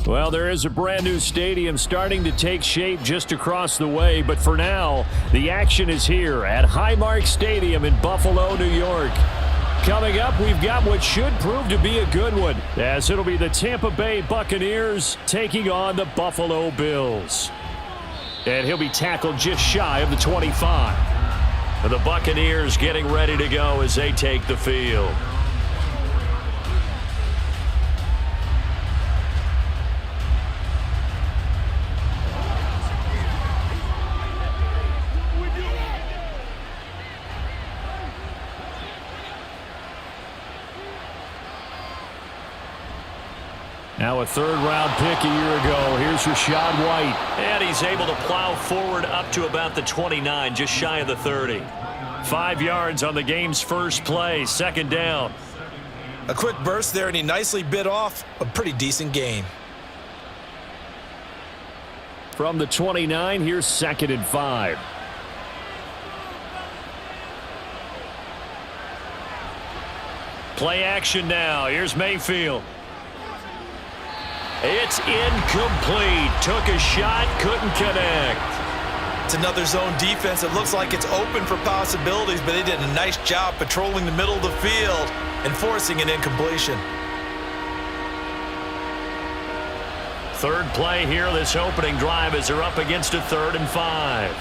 Well, there is a brand new stadium starting to take shape just across the way, but for now, the action is here at Highmark Stadium in Buffalo, New York. Coming up, we've got what should prove to be a good one, as it'll be the Tampa Bay Buccaneers taking on the Buffalo Bills. And he'll be tackled just shy of the 25. And the Buccaneers getting ready to go as they take the field. Now a third-round pick a year ago. Here's Rachaad White. And he's able to plow forward up to about the 29, just shy of the 30. 5 yards on the game's first play, second down. A quick burst there, and he nicely bit off a pretty decent gain. From the 29, here's 2nd and 5. Play action now. Here's Mayfield. It's incomplete. Took a shot, couldn't connect. It's another zone defense. It looks like it's open for possibilities, but they did a nice job patrolling the middle of the field and forcing an incompletion. Third play here, this opening drive, as they're up against a 3rd and 5.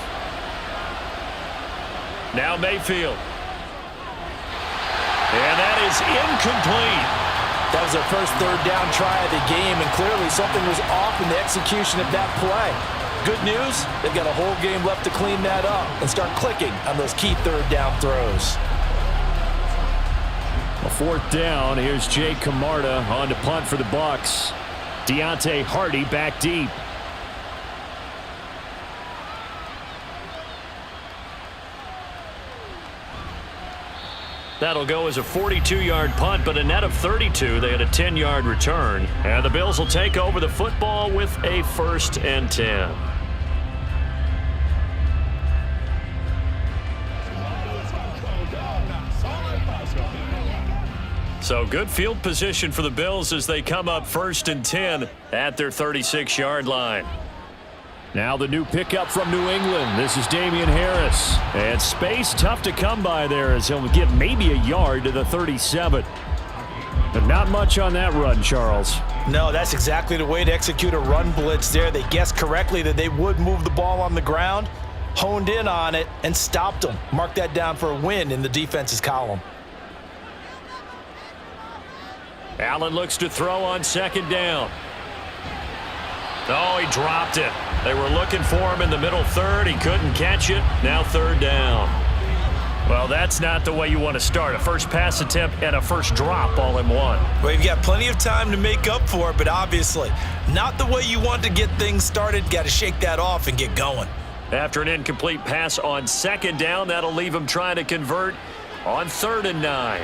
Now Mayfield. And that is incomplete. That was their first third down try of the game, and clearly something was off in the execution of that play. Good news, they've got a whole game left to clean that up and start clicking on those key third down throws. A 4th down. Here's Jay Camarda on to punt for the Bucs. Deontay Hardy back deep. That'll go as a 42-yard punt, but a net of 32. They had a 10-yard return. And the Bills will take over the football with a 1st and 10. So good field position for the Bills as they come up 1st and 10 at their 36-yard line. Now the new pickup from New England. This is Damian Harris. And space tough to come by there as he'll give maybe a yard to the 37. But not much on that run, Charles. No, that's exactly the way to execute a run blitz there. They guessed correctly that they would move the ball on the ground, honed in on it, and stopped them. Mark that down for a win in the defense's column. Allen looks to throw on 2nd down. Oh, he dropped it. They were looking for him in the middle 3rd. He couldn't catch it. Now 3rd down. Well, that's not the way you want to start. A first pass attempt and a first drop all in one. Well, you've got plenty of time to make up for it, but obviously not the way you want to get things started. Got to shake that off and get going. After an incomplete pass on 2nd down, that'll leave him trying to convert on 3rd and 9.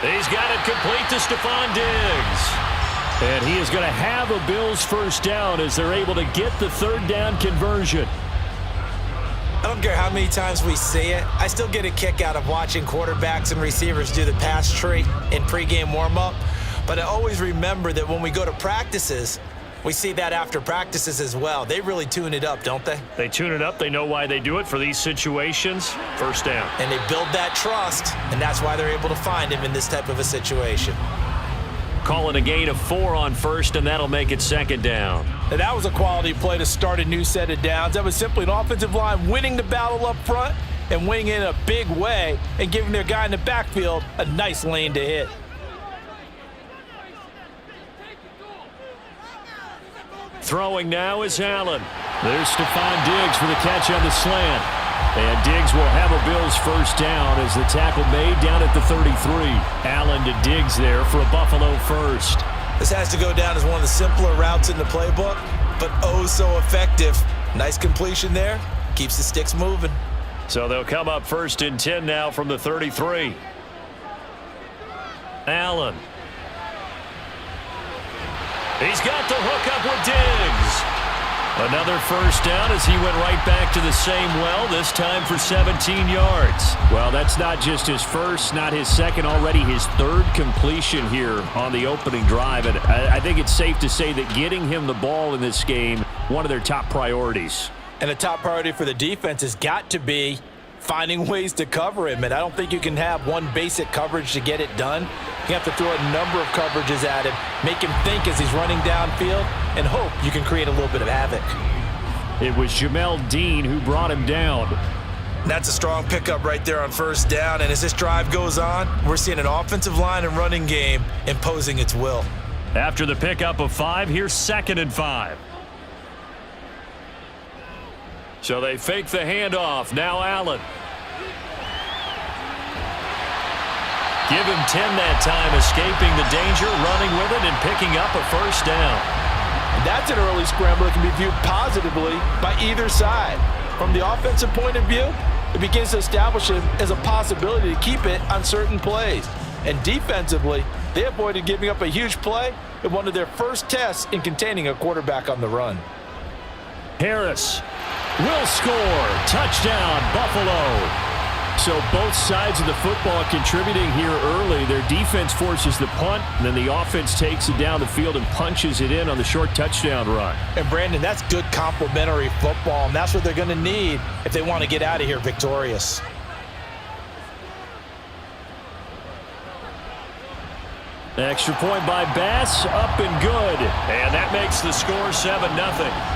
He's got it complete to Stephon Diggs. And he is going to have a Bills first down as they're able to get the 3rd down conversion. I don't care how many times we see it. I still get a kick out of watching quarterbacks and receivers do the pass tree in pregame warm-up. But I always remember that when we go to practices, we see that after practices as well. They really tune it up, don't they? They tune it up. They know why they do it for these situations. First down. And they build that trust, and that's why they're able to find him in this type of a situation. Calling a gain of 4 on 1st, and that'll make it 2nd down. Now, that was a quality play to start a new set of downs. That was simply an offensive line winning the battle up front and winning in a big way and giving their guy in the backfield a nice lane to hit. Throwing now is Allen. There's Stephon Diggs for the catch on the slant. And Diggs will have a Bills first down as the tackle made down at the 33. Allen to Diggs there for a Buffalo first. This has to go down as one of the simpler routes in the playbook, but oh so effective. Nice completion there. Keeps the sticks moving. So they'll come up 1st and 10 now from the 33. Allen. He's got the hook up with Diggs. Another first down as he went right back to the same well, this time for 17 yards. Well, that's not just his first, not his second, already his third completion here on the opening drive. And I think it's safe to say that getting him the ball in this game, one of their top priorities. And a top priority for the defense has got to be finding ways to cover him. And I don't think you can have one basic coverage to get it done. You have to throw a number of coverages at him, make him think as he's running downfield, and hope you can create a little bit of havoc. It was Jamel Dean who brought him down. That's a strong pickup right there on first down. And as this drive goes on, we're seeing an offensive line and running game imposing its will. After the pickup of 5, here's 2nd and 5. So they fake the handoff. Now Allen. Give him 10 that time, escaping the danger, running with it, and picking up a first down. That's an early scramble that can be viewed positively by either side. From the offensive point of view, it begins to establish him as a possibility to keep it on certain plays. And defensively, they avoided giving up a huge play in one of their first tests in containing a quarterback on the run. Harris will score. Touchdown, Buffalo. So both sides of the football contributing here early. Their defense forces the punt, and then the offense takes it down the field and punches it in on the short touchdown run. And, Brandon, that's good complementary football, and that's what they're going to need if they want to get out of here victorious. Extra point by Bass, up and good. And that makes the score 7-0.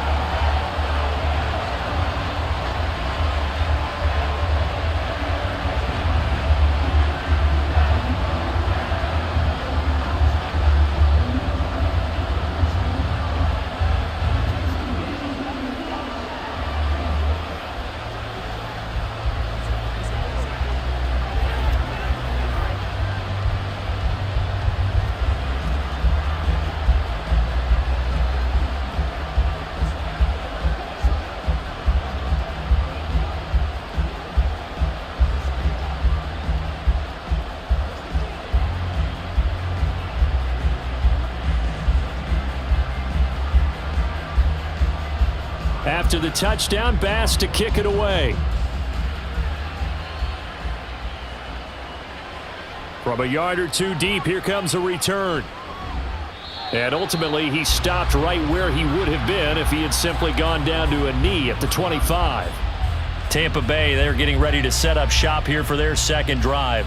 After the touchdown, Bass to kick it away. From a yard or two deep, here comes a return. And ultimately, he stopped right where he would have been if he had simply gone down to a knee at the 25. Tampa Bay, they're getting ready to set up shop here for their second drive.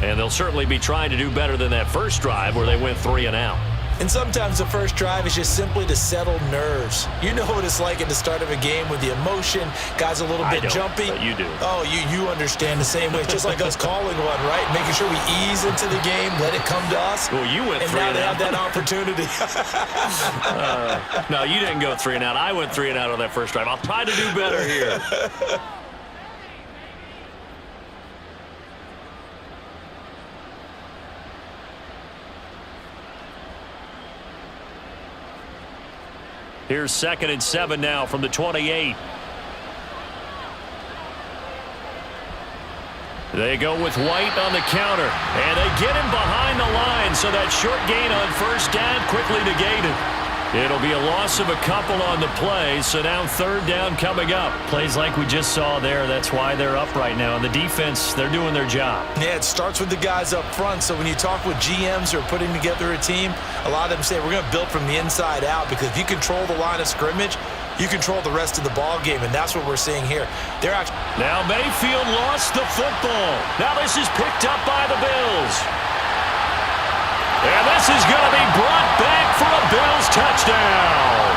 And they'll certainly be trying to do better than that first drive where they went 3 and out. And sometimes the first drive is just simply to settle nerves. You know what it's like at the start of a game with the emotion. Guys a little bit jumpy. But you do. Oh, you understand the same way. It's just like us calling one, right? Making sure we ease into the game, let it come to us. Well, you went 3 and out. And now they have that opportunity. No, you didn't go 3 and out. I went 3 and out on that first drive. I'll try to do better here. Here's 2nd and 7 now from the 28. They go with White on the counter, and they get him behind the line, so that short gain on first down quickly negated. It'll be a loss of a couple on the play, so now 3rd down coming up. Plays like we just saw there, that's why they're up right now. And the defense, they're doing their job. Yeah, it starts with the guys up front, so when you talk with GMs who are putting together a team, a lot of them say we're going to build from the inside out, because if you control the line of scrimmage, you control the rest of the ball game, and that's what we're seeing here. They're actually now Mayfield lost the football. Now this is picked up by the Bills. And this is going to be brought back for a Bills touchdown.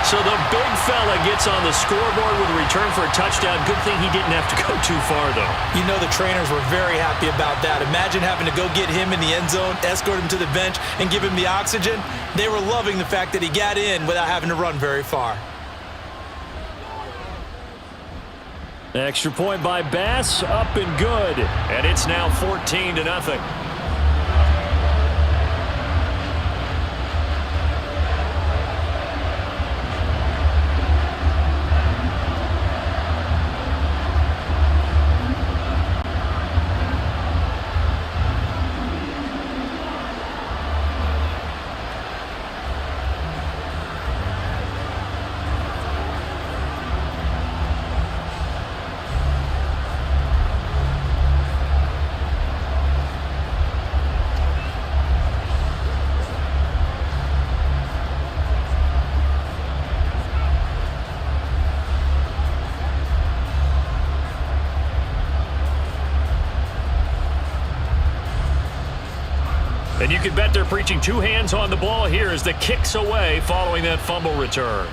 So the big fella gets on the scoreboard with a return for a touchdown. Good thing he didn't have to go too far, though. You know the trainers were very happy about that. Imagine having to go get him in the end zone, escort him to the bench, and give him the oxygen. They were loving the fact that he got in without having to run very far. Extra point by Bass, up and good. And it's now 14-0. And you can bet they're preaching two hands on the ball here as the kick's away following that fumble return.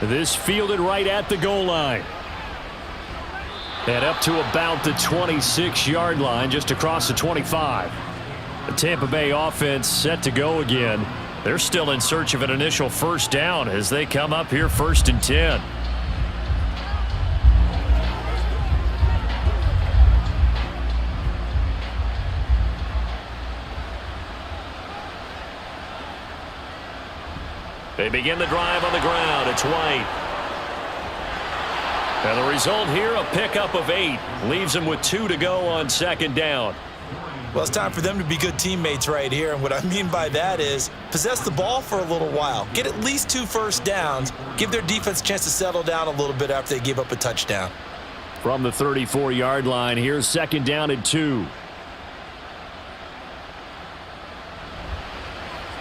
This fielded right at the goal line. And up to about the 26-yard line, just across the 25. The Tampa Bay offense set to go again. They're still in search of an initial first down as they come up here 1st and 10. They begin the drive on the ground. It's White. And the result here, a pickup of 8. Leaves them with 2 to go on 2nd down. Well, it's time for them to be good teammates right here. And what I mean by that is possess the ball for a little while. Get at least 2 first downs. Give their defense a chance to settle down a little bit after they give up a touchdown. From the 34-yard line, here's 2nd down and 2.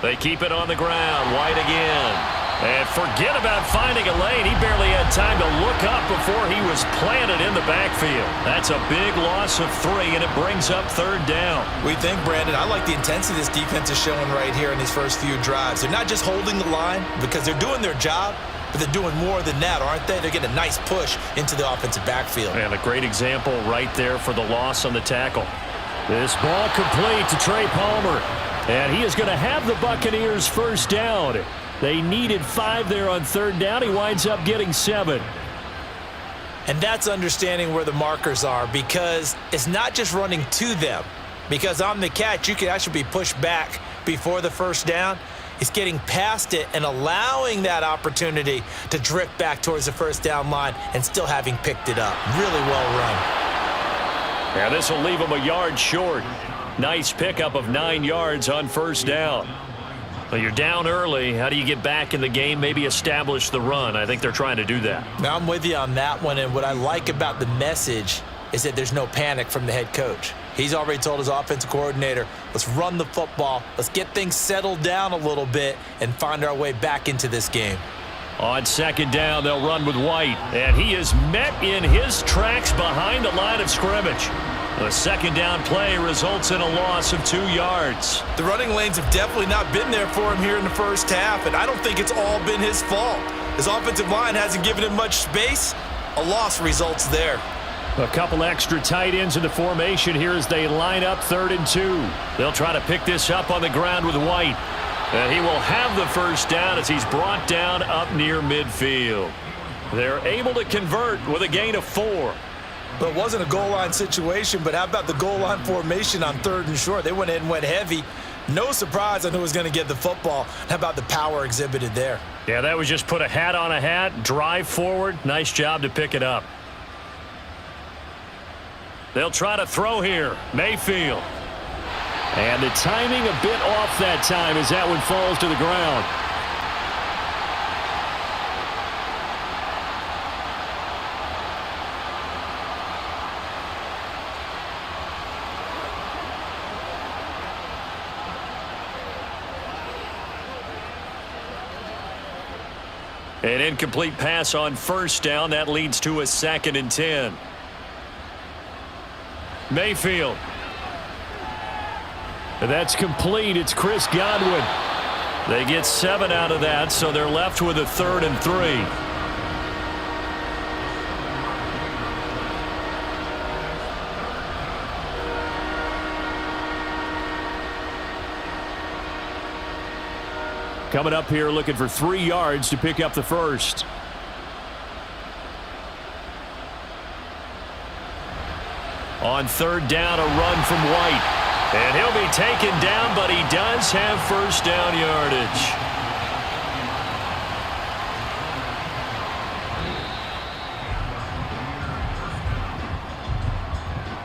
They keep it on the ground. White again. And forget about finding a lane. He barely had time to look up before he was planted in the backfield. That's a big loss of 3, and it brings up 3rd down. We think, Brandon, I like the intensity this defense is showing right here in these first few drives. They're not just holding the line because they're doing their job, but they're doing more than that, aren't they? They're getting a nice push into the offensive backfield. And a great example right there for the loss on the tackle. This ball complete to Trey Palmer. And he is going to have the Buccaneers first down. They needed 5 there on 3rd down. He winds up getting 7. And that's understanding where the markers are, because it's not just running to them. Because on the catch, you can actually be pushed back before the first down. It's getting past it and allowing that opportunity to drift back towards the first down line and still having picked it up. Really well run. Yeah, this will leave him a yard short. Nice pickup of 9 yards on 1st down. Well, you're down early. How do you get back in the game, maybe establish the run? I think they're trying to do that. Now, I'm with you on that one, and what I like about the message is that there's no panic from the head coach. He's already told his offensive coordinator, let's run the football, let's get things settled down a little bit and find our way back into this game. On 2nd down, they'll run with White, and he is met in his tracks behind the line of scrimmage. The 2nd down play results in a loss of 2 yards. The running lanes have definitely not been there for him here in the first half, and I don't think it's all been his fault. His offensive line hasn't given him much space. A loss results there. A couple extra tight ends in the formation here as they line up 3rd and 2. They'll try to pick this up on the ground with White. And he will have the first down as he's brought down up near midfield. They're able to convert with a gain of 4. But it wasn't a goal line situation, but how about the goal line formation on 3rd and short? They went in and went heavy. No surprise on who was going to get the football. How about the power exhibited there? Yeah, that was just put a hat on a hat, drive forward. Nice job to pick it up. They'll try to throw here. Mayfield. And the timing a bit off that time as that one falls to the ground. An incomplete pass on 1st down. That leads to a 2nd and 10. Mayfield. And that's complete. It's Chris Godwin. They get 7 out of that, so they're left with a 3rd and 3. Coming up here looking for 3 yards to pick up the first. On 3rd down, a run from White. And he'll be taken down, but he does have first down yardage.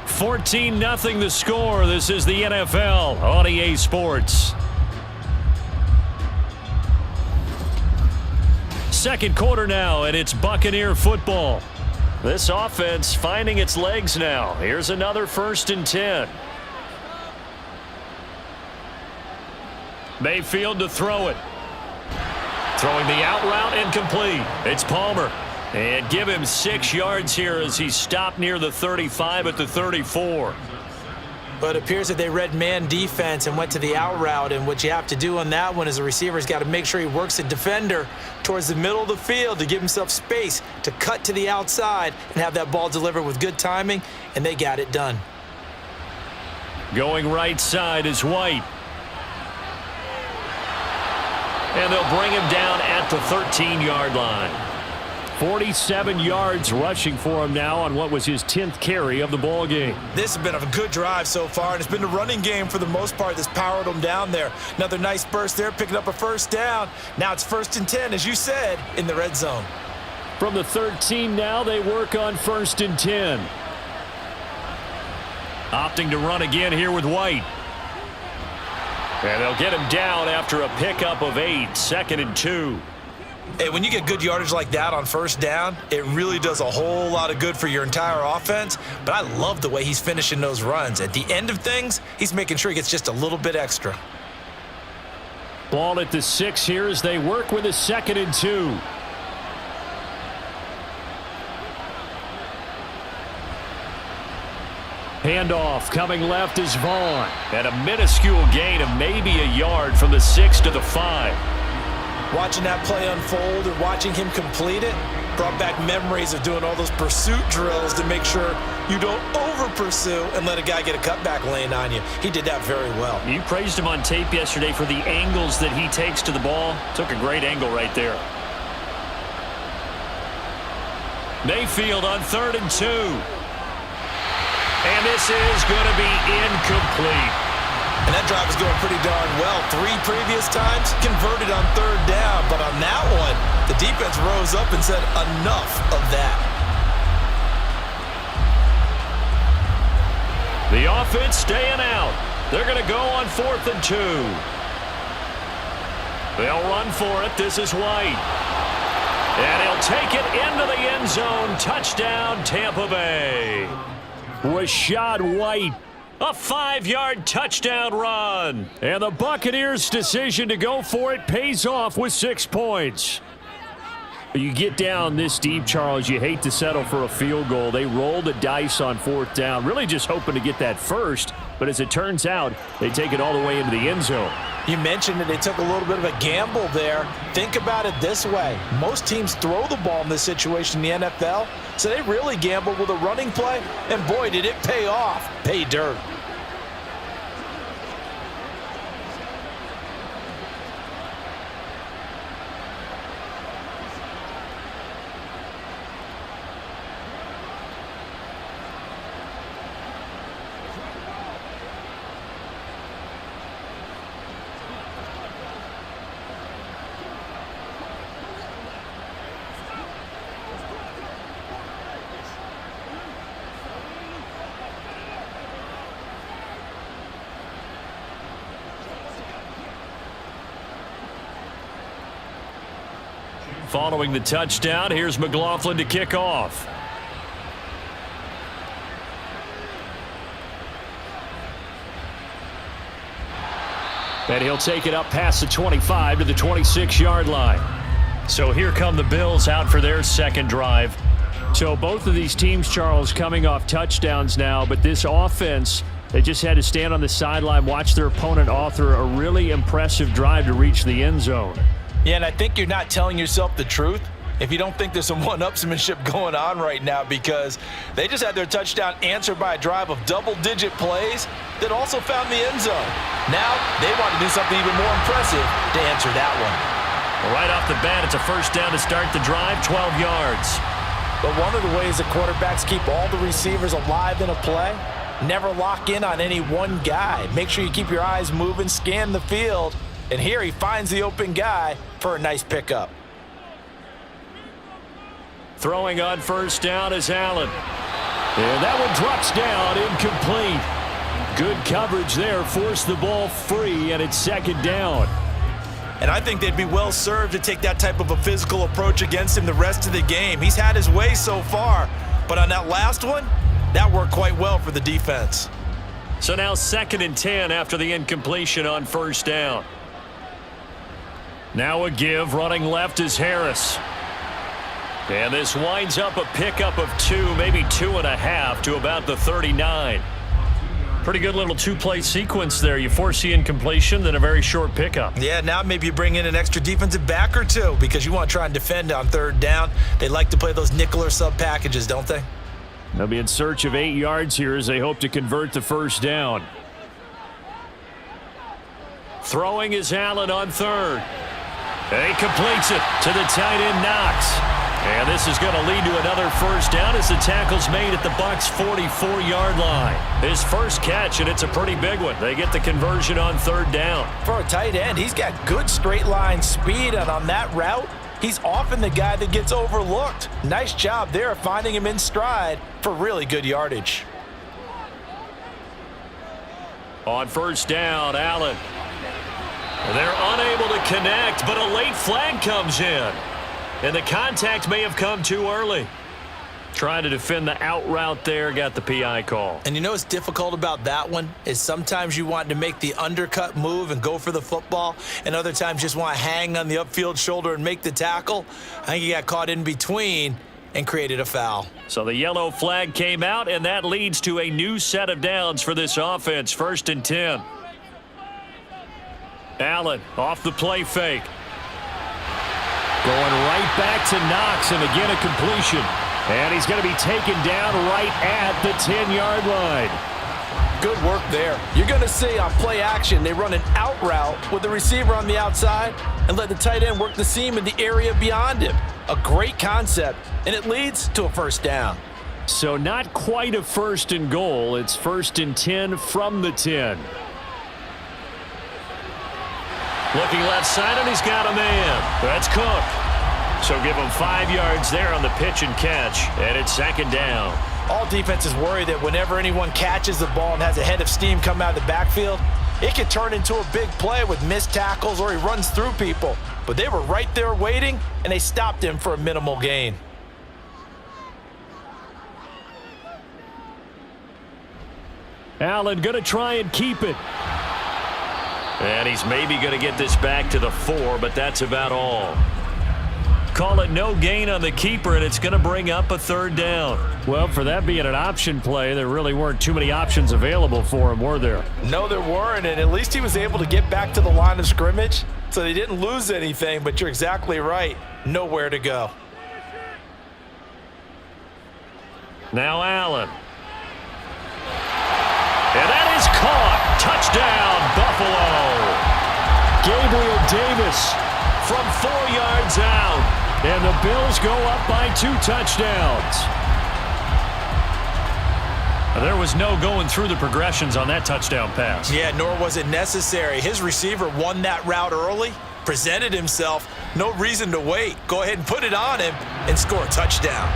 $14-0 the score. This is the NFL on EA Sports. Second quarter now, and it's Buccaneer football. This offense finding its legs now. Here's another 1st and 10. Mayfield to throw it. Throwing the out route incomplete. It's Palmer. And give him 6 yards here as he's stopped near the 35 at the 34. But it appears that they read man defense and went to the out route, and what you have to do on that one is the receiver's got to make sure he works the defender towards the middle of the field to give himself space to cut to the outside and have that ball delivered with good timing, and they got it done. Going right side is White. And they'll bring him down at the 13-yard line. 47 yards rushing for him now on what was his 10th carry of the ball game. This has been a good drive so far, and it's been the running game for the most part that's powered him down there. Another nice burst there, picking up a first down. Now it's 1st and 10, as you said, in the red zone. From the 13 now, they work on 1st and 10. Opting to run again here with White. And they'll get him down after a pickup of 8, 2nd and 2. Hey, when you get good yardage like that on first down, it really does a whole lot of good for your entire offense. But I love the way he's finishing those runs. At the end of things, he's making sure he gets just a little bit extra. Ball at the 6 here as they work with a 2nd and 2. Handoff coming left is Vaughn. And a minuscule gain of maybe a yard from the 6 to the 5. Watching that play unfold and watching him complete it brought back memories of doing all those pursuit drills to make sure you don't over-pursue and let a guy get a cutback lane on you. He did that very well. You praised him on tape yesterday for the angles that he takes to the ball. Took a great angle right there. Mayfield on 3rd and 2. And this is going to be incomplete. And that drive is going pretty darn well. 3 previous times, converted on 3rd down. But on that one, the defense rose up and said, enough of that. The offense staying out. They're going to go on 4th and 2. They'll run for it. This is White. And he'll take it into the end zone. Touchdown, Tampa Bay. Rashad White. A 5-yard touchdown run. And the Buccaneers' decision to go for it pays off with 6 points. You get down this deep, Charles, you hate to settle for a field goal. They roll the dice on 4th down, really just hoping to get that first. But as it turns out, they take it all the way into the end zone. You mentioned that they took a little bit of a gamble there. Think about it this way. Most teams throw the ball in this situation in the NFL, so they really gamble with a running play, and boy, did it pay off. Pay dirt. Following the touchdown, here's McLaughlin to kick off. And he'll take it up past the 25 to the 26-yard line. So here come the Bills out for their second drive. So both of these teams, Charles, coming off touchdowns now, but this offense, they just had to stand on the sideline, watch their opponent author a really impressive drive to reach the end zone. Yeah, and I think you're not telling yourself the truth if you don't think there's some one-upsmanship going on right now, because they just had their touchdown answered by a drive of double-digit plays that also found the end zone. Now they want to do something even more impressive to answer that one. Well, right off the bat, it's a first down to start the drive, 12 yards. But one of the ways that quarterbacks keep all the receivers alive in a play, never lock in on any one guy. Make sure you keep your eyes moving, scan the field, and here he finds the open guy for a nice pickup. Throwing on first down is Allen. And that one drops down, incomplete. Good coverage there, forced the ball free, and it's second down. And I think they'd be well served to take that type of a physical approach against him the rest of the game. He's had his way so far, but on that last one, that worked quite well for the defense. So now 2nd and 10 after the incompletion on first down. Now a give, running left is Harris. And this winds up a pickup of 2, maybe 2.5 to about the 39. Pretty good little two-play sequence there. You force the incompletion, then a very short pickup. Yeah, now maybe you bring in an extra defensive back or two because you want to try and defend on third down. They like to play those nickel or sub packages, don't they? They'll be in search of 8 yards here as they hope to convert the first down. Throwing is Allen on third. He completes it to the tight end Knox. And this is going to lead to another first down as the tackle's made at the Bucs' 44-yard line. His first catch, and it's a pretty big one. They get the conversion on third down. For a tight end, he's got good straight line speed, and on that route, he's often the guy that gets overlooked. Nice job there finding him in stride for really good yardage. On first down, Allen. They're unable to connect, but a late flag comes in. And the contact may have come too early. Trying to defend the out route there, got the PI call. And you know what's difficult about that one is sometimes you want to make the undercut move and go for the football, and other times just want to hang on the upfield shoulder and make the tackle. I think he got caught in between and created a foul. So the yellow flag came out, and that leads to a new set of downs for this offense. 1st and 10. Allen off the play fake. Going right back to Knox, and again a completion. And he's going to be taken down right at the 10-yard line. Good work there. You're going to see on play action, they run an out route with the receiver on the outside and let the tight end work the seam in the area beyond him. A great concept, and it leads to a first down. So not quite a 1st and goal. It's 1st and 10 from the 10. Looking left side, and he's got a man. That's Cook. So give him 5 yards there on the pitch and catch, and it's 2nd down. All defenses worry that whenever anyone catches the ball and has a head of steam come out of the backfield, it can turn into a big play with missed tackles or he runs through people. But they were right there waiting, and they stopped him for a minimal gain. Allen going to try and keep it. And he's maybe going to get this back to the 4, but that's about all. Call it no gain on the keeper, and it's going to bring up a 3rd down. Well, for that being an option play, there really weren't too many options available for him, were there? No, there weren't, and at least he was able to get back to the line of scrimmage, so they didn't lose anything, but you're exactly right. Nowhere to go. Now Allen. And that is caught. Touchdown, Buffalo. Gabriel Davis from 4 yards out. And the Bills go up by 2 touchdowns. There was no going through the progressions on that touchdown pass. Yeah, nor was it necessary. His receiver won that route early, presented himself. No reason to wait. Go ahead and put it on him and score a touchdown.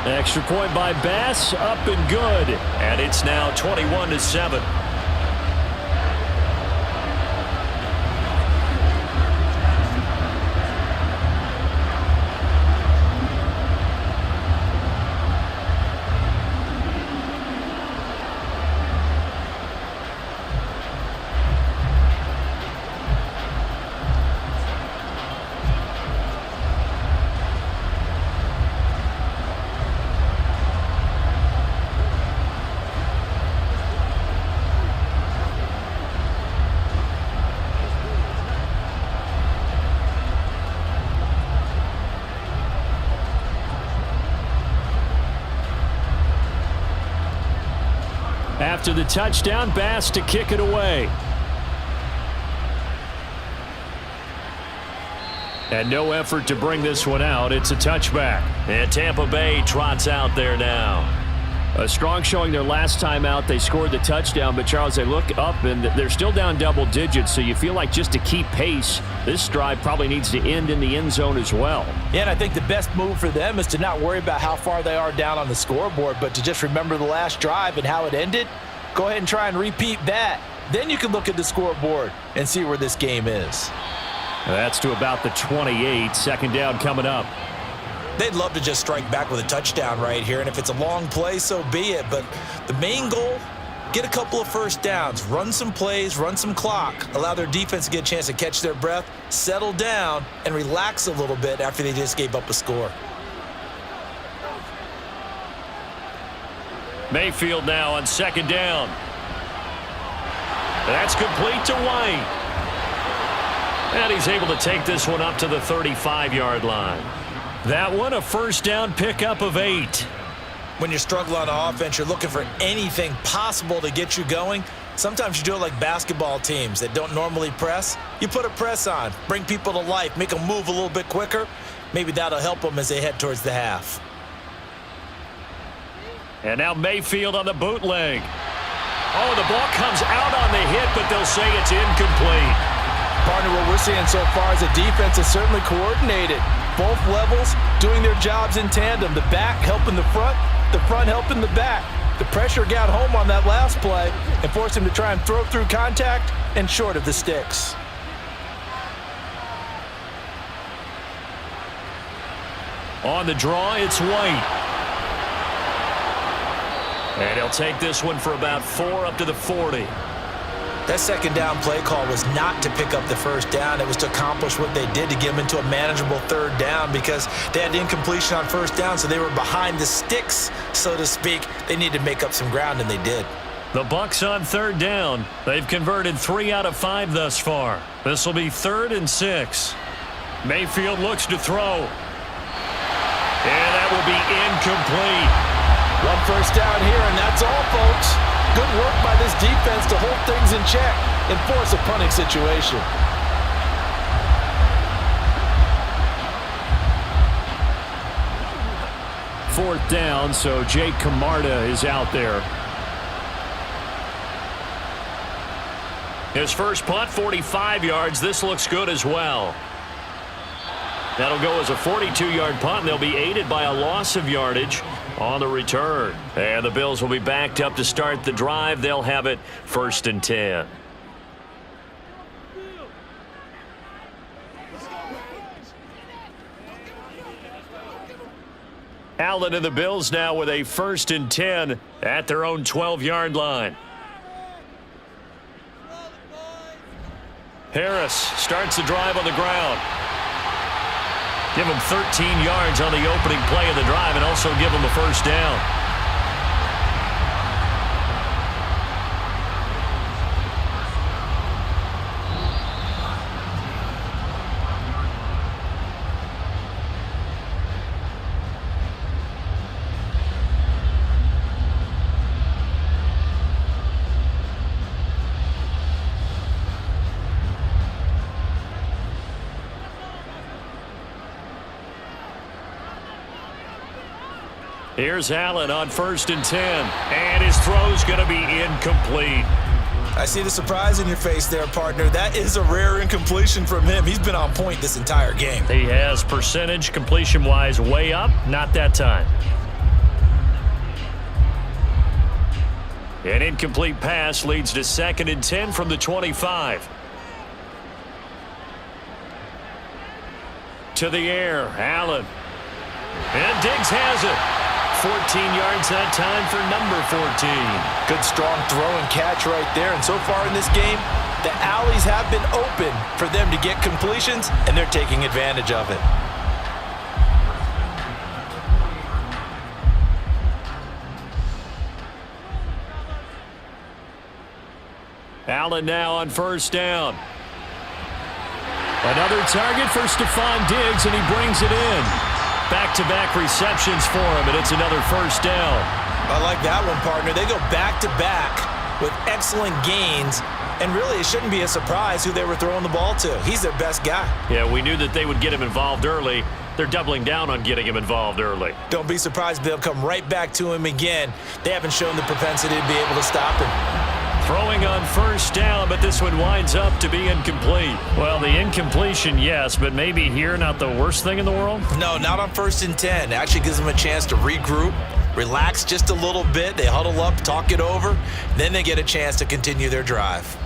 Extra point by Bass, up and good. And it's now 21-7. After the touchdown, Bass to kick it away. And no effort to bring this one out. It's a touchback. And Tampa Bay trots out there now. A strong showing their last time out. They scored the touchdown, but Charles, they look up and they're still down double digits, so you feel like just to keep pace, this drive probably needs to end in the end zone as well. Yeah, and I think the best move for them is to not worry about how far they are down on the scoreboard, but to just remember the last drive and how it ended. Go ahead and try and repeat that. Then you can look at the scoreboard and see where this game is. That's to about the 28. 2nd down coming up. They'd love to just strike back with a touchdown right here, and if it's a long play, so be it. But the main goal, get a couple of first downs, run some plays, run some clock, allow their defense to get a chance to catch their breath, settle down, and relax a little bit after they just gave up a score. Mayfield now on 2nd down. That's complete to White. And he's able to take this one up to the 35-yard line. That one a first down pickup of 8. When you're struggling on offense, you're looking for anything possible to get you going. Sometimes you do it like basketball teams that don't normally press. You put a press on, bring people to life, make them move a little bit quicker. Maybe that'll help them as they head towards the half. And now Mayfield on the bootleg. Oh, the ball comes out on the hit, but they'll say it's incomplete. Partner, what we're seeing so far is the defense is certainly coordinated. Both levels doing their jobs in tandem. The back helping the front helping the back. The pressure got home on that last play and forced him to try and throw through contact and short of the sticks. On the draw, it's White. And he'll take this one for about 4 up to the 40. That second down play call was not to pick up the first down. It was to accomplish what they did to get them into a manageable third down because they had incompletion on first down, so they were behind the sticks, so to speak. They needed to make up some ground, and they did. The Bucs on third down. They've converted 3 out of 5 thus far. This will be 3rd and 6. Mayfield looks to throw. And that will be incomplete. One first down here, and that's all, folks. Good work by this defense to hold things in check and force a punting situation. Fourth down, so Jake Camarda is out there. His first punt, 45 yards. This looks good as well. That'll go as a 42-yard punt, and they'll be aided by a loss of yardage on the return. And the Bills will be backed up to start the drive. They'll have it 1st and 10. Allen and the Bills now with a 1st and 10 at their own 12-yard line. Harris starts the drive on the ground. Give him 13 yards on the opening play of the drive and also give him a first down. Here's Allen on 1st and 10. And his throw's going to be incomplete. I see the surprise in your face there, partner. That is a rare incompletion from him. He's been on point this entire game. He has percentage completion-wise way up. Not that time. An incomplete pass leads to 2nd and 10 from the 25. To the air, Allen. And Diggs has it. 14 yards that time for number 14. Good strong throw and catch right there. And so far in this game, the alleys have been open for them to get completions, and they're taking advantage of it. Allen now on 1st down. Another target for Stephon Diggs, and he brings it in. Back-to-back receptions for him, and it's another first down. I like that one, partner. They go back-to-back with excellent gains, and really it shouldn't be a surprise who they were throwing the ball to. He's their best guy. Yeah, we knew that they would get him involved early. They're doubling down on getting him involved early. Don't be surprised if they'll come right back to him again. They haven't shown the propensity to be able to stop him. Throwing on 1st down, but this one winds up to be incomplete. Well, the incompletion, yes, but maybe here not the worst thing in the world? No, not on 1st and 10. It actually gives them a chance to regroup, relax just a little bit. They huddle up, talk it over, then they get a chance to continue their drive.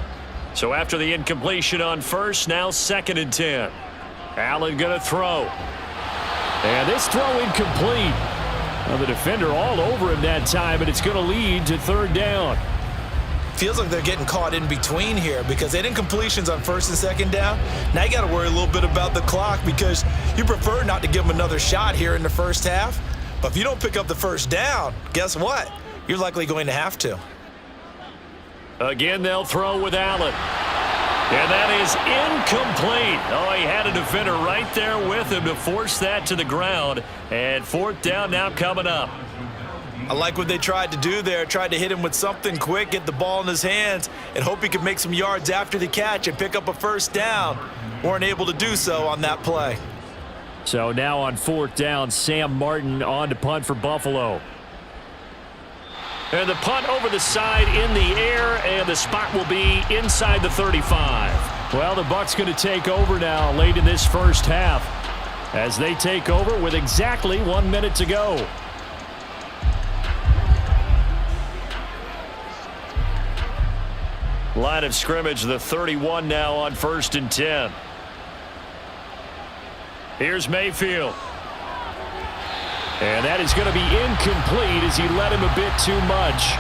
So after the incompletion on 1st, now 2nd and 10. Allen going to throw. And this throw incomplete. Well, the defender all over him that time, and it's going to lead to 3rd down. Feels like they're getting caught in between here because they had incompletions on 1st and 2nd down. Now you got to worry a little bit about the clock because you prefer not to give them another shot here in the first half. But if you don't pick up the first down, guess what? You're likely going to have to. Again, they'll throw with Allen. And that is incomplete. Oh, he had a defender right there with him to force that to the ground. And fourth down now coming up. I like what they tried to do there. Tried to hit him with something quick, get the ball in his hands, and hope he could make some yards after the catch and pick up a first down. Weren't able to do so on that play. So now on fourth down, Sam Martin on to punt for Buffalo. And the punt over the side in the air, and the spot will be inside the 35. Well, the Bucs going to take over now late in this first half as they take over with exactly 1 minute to go. Line of scrimmage, the 31 now on 1st and 10. Here's Mayfield. And that is going to be incomplete as he led him a bit too much.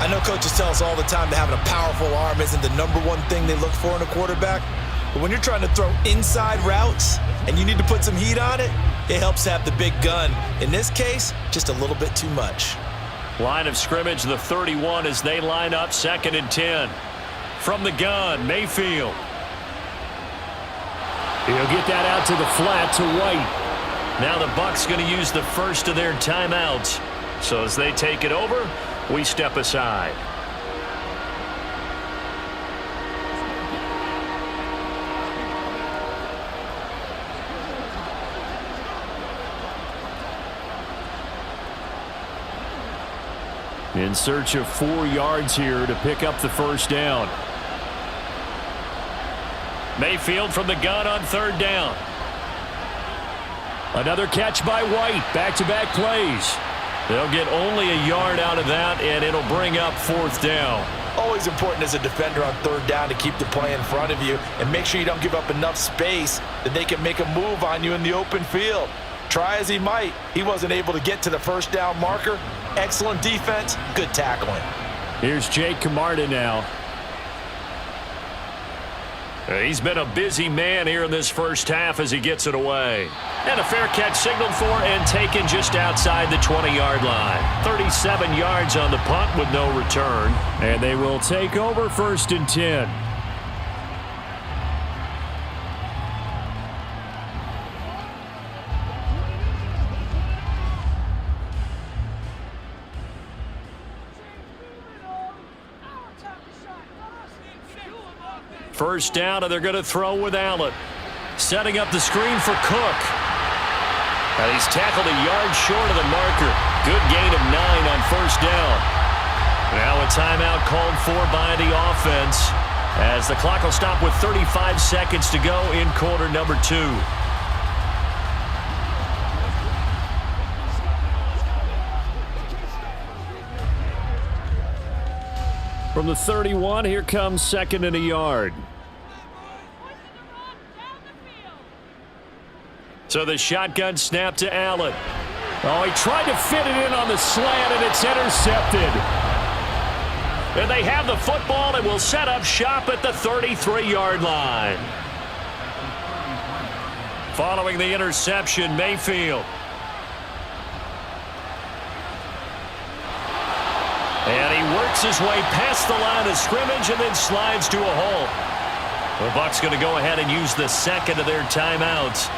I know coaches tell us all the time that having a powerful arm isn't the number one thing they look for in a quarterback. But when you're trying to throw inside routes and you need to put some heat on it, it helps have the big gun. In this case, just a little bit too much. Line of scrimmage, the 31 as they line up 2nd and 10. From the gun, Mayfield. He'll get that out to the flat to White. Now the Bucs going to use the first of their timeouts. So as they take it over, we step aside. In search of 4 yards here to pick up the first down. Mayfield from the gun on 3rd down. Another catch by White. Back-to-back plays. They'll get only a yard out of that, and it'll bring up 4th down. Always important as a defender on 3rd down to keep the play in front of you and make sure you don't give up enough space that they can make a move on you in the open field. Try as he might, he wasn't able to get to the first down marker. Excellent defense, good tackling. Here's Jake Camarda now. He's been a busy man here in this first half as he gets it away. And a fair catch signaled for and taken just outside the 20-yard line. 37 yards on the punt with no return. And they will take over 1st and 10. First down, and they're going to throw with Allen. Setting up the screen for Cook. And he's tackled a yard short of the marker. Good gain of 9 on 1st down. Now a timeout called for by the offense as the clock will stop with 35 seconds to go in quarter number 2. From the 31, here comes 2nd and a yard. So the shotgun snap to Allen. Oh, he tried to fit it in on the slant, and it's intercepted. And they have the football and will set up shop at the 33-yard line. Following the interception, Mayfield. And he works his way past the line of scrimmage and then slides to a hole. The Bucs going to go ahead and use the 2nd of their timeouts.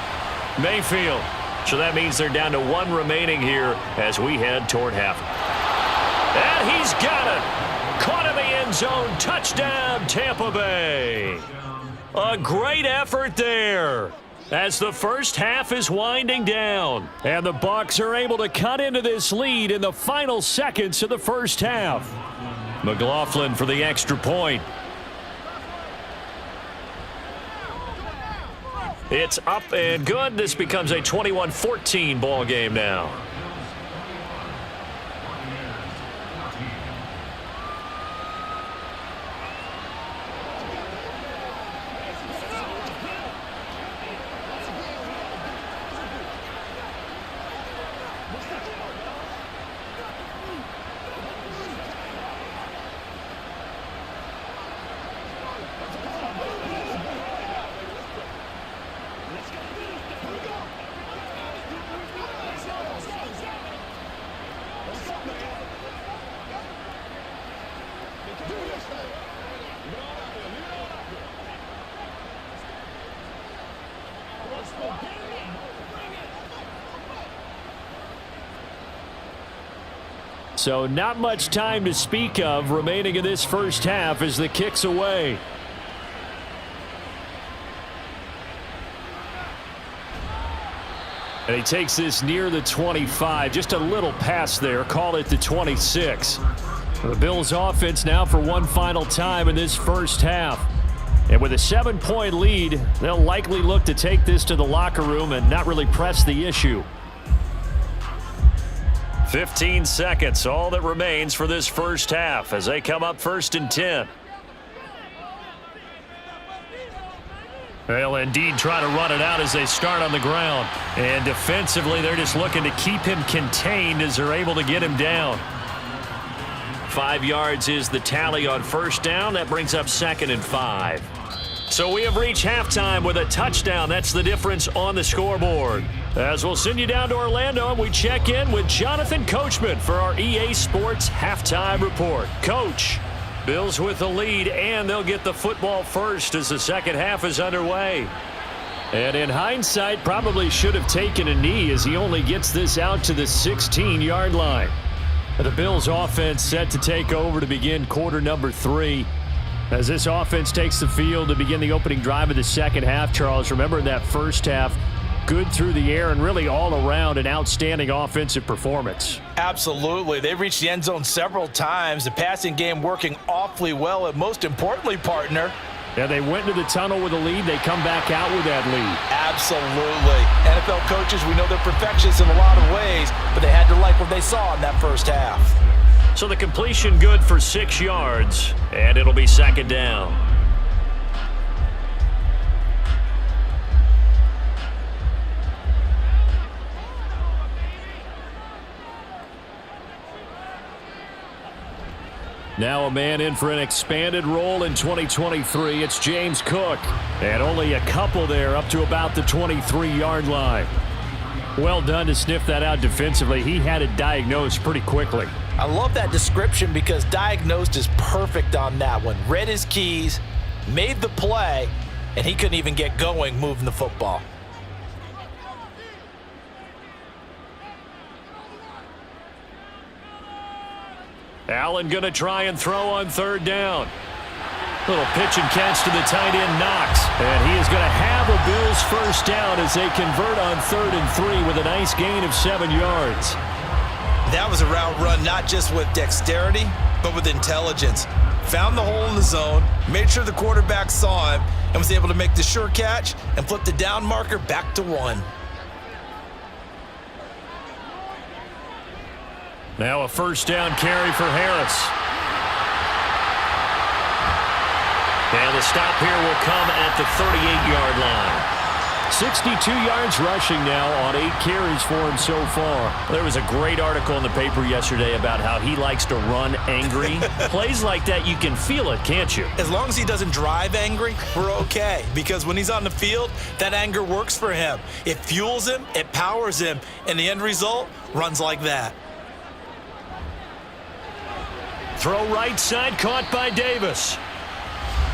Mayfield. So that means they're down to 1 remaining here as we head toward half. And he's got it. Caught in the end zone. Touchdown, Tampa Bay. A great effort there as the first half is winding down. And the Bucs are able to cut into this lead in the final seconds of the first half. McLaughlin for the extra point. It's up and good. This becomes a 21-14 ball game now. So not much time to speak of remaining in this first half as the kick's away. And he takes this near the 25. Just a little pass there. Call it the 26. The Bills offense now for one final time in this first half. And with a 7-point lead, they'll likely look to take this to the locker room and not really press the issue. 15 seconds, all that remains for this first half as they come up 1st and 10. They'll indeed try to run it out as they start on the ground. And defensively, they're just looking to keep him contained as they're able to get him down. 5 yards is the tally on first down. That brings up 2nd and 5. So we have reached halftime with a touchdown. That's the difference on the scoreboard. As we'll send you down to Orlando, and we check in with Jonathan Coachman for our EA Sports Halftime Report. Coach, Bills with the lead, and they'll get the football first as the second half is underway. And in hindsight, probably should have taken a knee as he only gets this out to the 16-yard line. The Bills offense set to take over to begin quarter number 3. As this offense takes the field to begin the opening drive of the second half, Charles, remember in that first half, good through the air and really all around an outstanding offensive performance. Absolutely. They reached the end zone several times. The passing game working awfully well, and most importantly, partner, yeah, they went into the tunnel with a lead. They come back out with that lead. Absolutely. NFL coaches, we know they're perfectionists in a lot of ways, but they had to like what they saw in that first half. So the completion good for 6 yards, and it'll be 2nd down. Now a man in for an expanded role in 2023. It's James Cook. And only a couple there up to about the 23-yard line. Well done to sniff that out defensively. He had it diagnosed pretty quickly. I love that description because diagnosed is perfect on that one. Read his keys, made the play, and he couldn't even get going moving the football. Allen going to try and throw on 3rd down. Little pitch and catch to the tight end, Knox. And he is going to have a Bills first down as they convert on 3rd and 3 with a nice gain of 7 yards. That was a route run not just with dexterity, but with intelligence. Found the hole in the zone, made sure the quarterback saw him, and was able to make the sure catch and flip the down marker back to 1. Now a first down carry for Harris. And the stop here will come at the 38-yard line. 62 yards rushing now on 8 carries for him so far. There was a great article in the paper yesterday about how he likes to run angry. Plays like that, you can feel it, can't you? As long as he doesn't drive angry, we're okay. Because when he's on the field, that anger works for him. It fuels him, it powers him, and the end result runs like that. Throw right side, caught by Davis.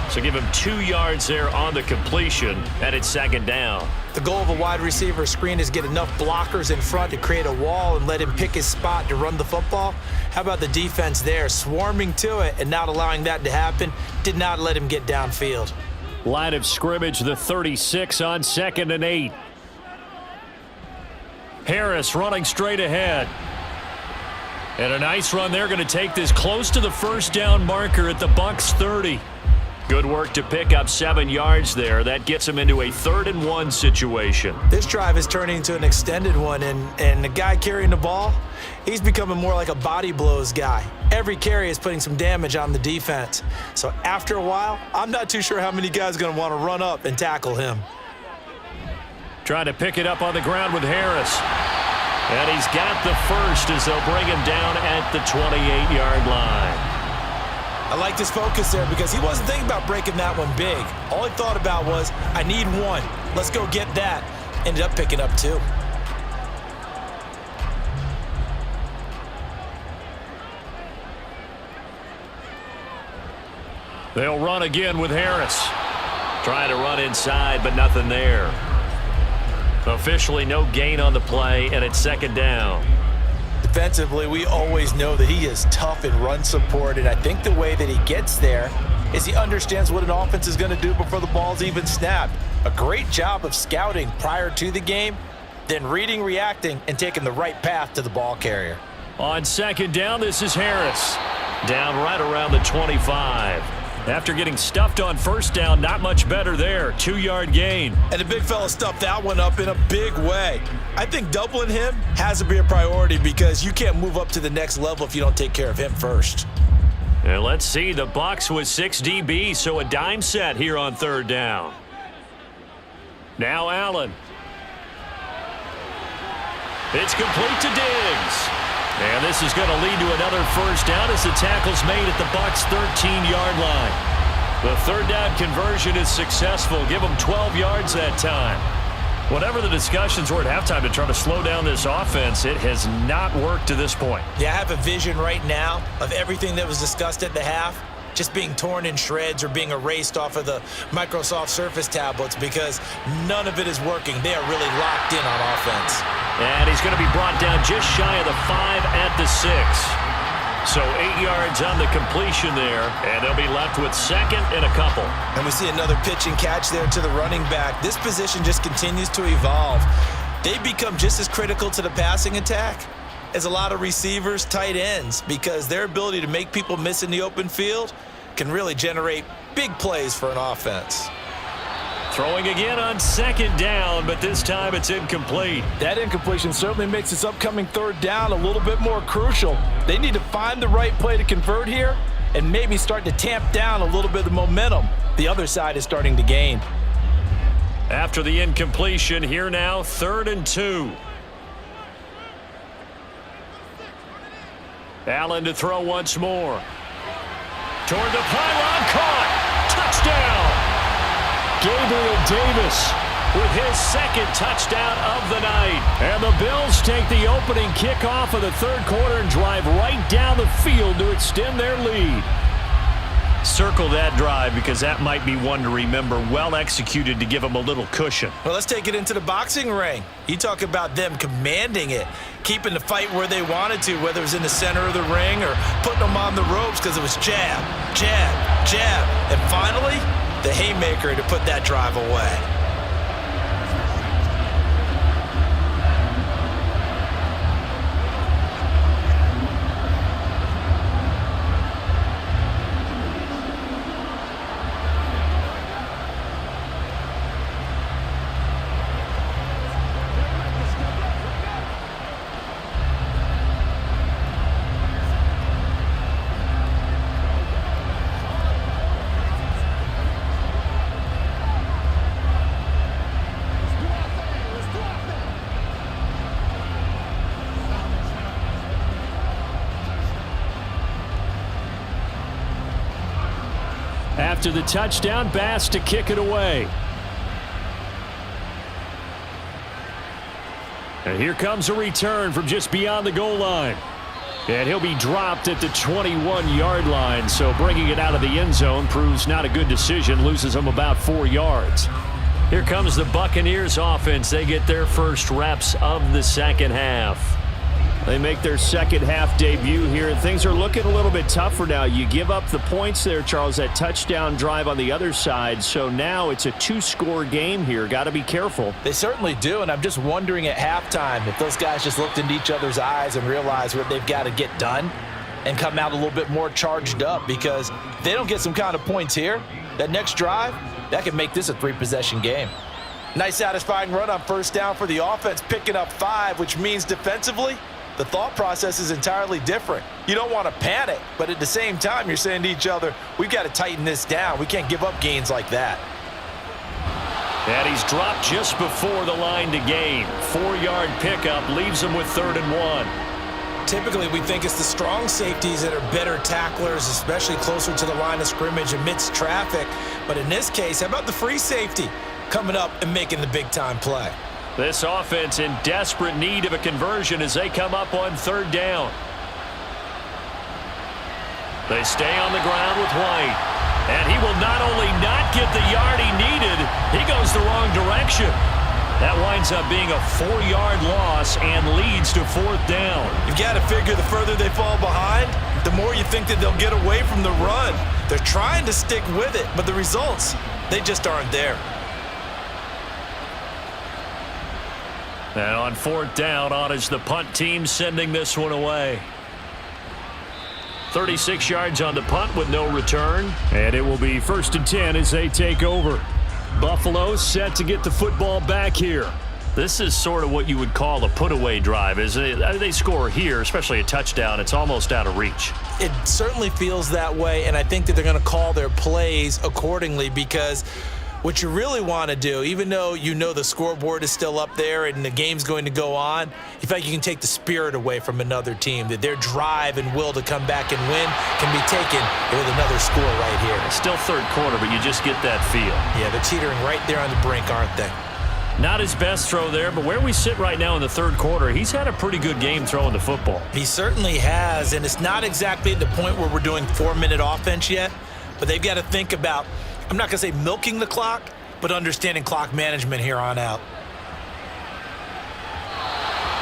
So give him 2 yards there on the completion, and it's 2nd down. The goal of a wide receiver screen is get enough blockers in front to create a wall and let him pick his spot to run the football. How about the defense there, swarming to it and not allowing that to happen? Did not let him get downfield. Line of scrimmage, the 36 on 2nd and 8. Harris running straight ahead. And a nice run there, going to take this close to the first down marker at the Bucs 30. Good work to pick up 7 yards there. That gets him into a 3rd and 1 situation. This drive is turning into an extended one, and the guy carrying the ball, he's becoming more like a body blows guy. Every carry is putting some damage on the defense. So after a while, I'm not too sure how many guys are going to want to run up and tackle him. Trying to pick it up on the ground with Harris. And he's got the first as they'll bring him down at the 28-yard line. I like this focus there because he wasn't thinking about breaking that one big. All he thought about was, I need 1. Let's go get that. Ended up picking up 2. They'll run again with Harris. Trying to run inside, but nothing there. Officially no gain on the play, and it's 2nd down. defensively, we always know that he is tough in run support, and I think the way that he gets there is he understands what an offense is going to do before the ball's even snapped. A great job of scouting prior to the game, then reading, reacting, and taking the right path to the ball carrier. On second down, this is Harris. Down right around the 25. After getting stuffed on first down, not much better there. 2-yard gain. And the big fella stuffed that one up in a big way. I think doubling him has to be a priority because you can't move up to the next level if you don't take care of him first. And let's see, the Bucs with 6 DBs, so a dime set here on third down. Now Allen. It's complete to Diggs. And this is going to lead to another first down as the tackle's made at the Bucs' 13-yard line. The third down conversion is successful. Give them 12 yards that time. Whatever the discussions were at halftime to try to slow down this offense, it has not worked to this point. Yeah, I have a vision right now of everything that was discussed at the half just being torn in shreds or being erased off of the Microsoft Surface tablets because none of it is working. They are really locked in on offense. And he's going to be brought down just shy of the 5 at the 6. So 8 yards on the completion there, and they'll be left with second and a couple. And we see another pitch and catch there to the running back. This position just continues to evolve. They become just as critical to the passing attack as a lot of receivers, tight ends, because their ability to make people miss in the open field can really generate big plays for an offense. Throwing again on second down, but this time it's incomplete. That incompletion certainly makes this upcoming third down a little bit more crucial. They need to find the right play to convert here and maybe start to tamp down a little bit of the momentum the other side is starting to gain. After the incompletion, here now, 3rd and 2. Allen to throw once more. Toward the pylon, caught. Touchdown. Gabriel Davis with his second touchdown of the night. And the Bills take the opening kickoff of the third quarter and drive right down the field to extend their lead. Circle that drive because that might be one to remember. Well executed to give them a little cushion. Well, let's take it into the boxing ring. You talk about them commanding it, keeping the fight where they wanted to, whether it was in the center of the ring or putting them on the ropes because it was jab, jab, jab. And finally, the haymaker to put that drive away. After the touchdown, Bass to kick it away. And here comes a return from just beyond the goal line. And he'll be dropped at the 21-yard line, so bringing it out of the end zone proves not a good decision, loses him about 4 yards. Here comes the Buccaneers offense. They get their first reps of the second half. They make their second half debut here, and things are looking a little bit tougher now. You give up the points there, Charles, that touchdown drive on the other side, so now it's a 2-score game here. Got to be careful. They certainly do, and I'm just wondering at halftime if those guys just looked into each other's eyes and realized what they've got to get done and come out a little bit more charged up, because if they don't get some kind of points here, that next drive, that could make this a 3-possession game. Nice satisfying run on first down for the offense, picking up 5, which means defensively, the thought process is entirely different. You don't want to panic, but at the same time, you're saying to each other, we've got to tighten this down. We can't give up gains like that. And he's dropped just before the line to gain. 4-yard pickup leaves him with 3rd and 1. Typically, we think it's the strong safeties that are better tacklers, especially closer to the line of scrimmage amidst traffic. But in this case, how about the free safety coming up and making the big-time play? This offense in desperate need of a conversion as they come up on 3rd down. They stay on the ground with White. And he will not only not get the yard he needed, he goes the wrong direction. That winds up being a 4-yard loss and leads to 4th down. You've got to figure the further they fall behind, the more you think that they'll get away from the run. They're trying to stick with it, but the results, they just aren't there. And on 4th down, on is the punt team sending this one away. 36 yards on the punt with no return. And it will be 1st and 10 as they take over. Buffalo set to get the football back here. This is sort of what you would call a put-away drive, isn't it? They score here, especially a touchdown. It's almost out of reach. It certainly feels that way, and I think that they're going to call their plays accordingly, because what you really want to do, even though you know the scoreboard is still up there and the game's going to go on, you feel like you can take the spirit away from another team, that their drive and will to come back and win can be taken with another score right here. It's still 3rd quarter, but you just get that feel. Yeah, they're teetering right there on the brink, aren't they? Not his best throw there, but where we sit right now in the 3rd quarter, he's had a pretty good game throwing the football. He certainly has, and it's not exactly at the point where we're doing 4-minute offense yet, but they've got to think about, I'm not going to say milking the clock, but understanding clock management here on out.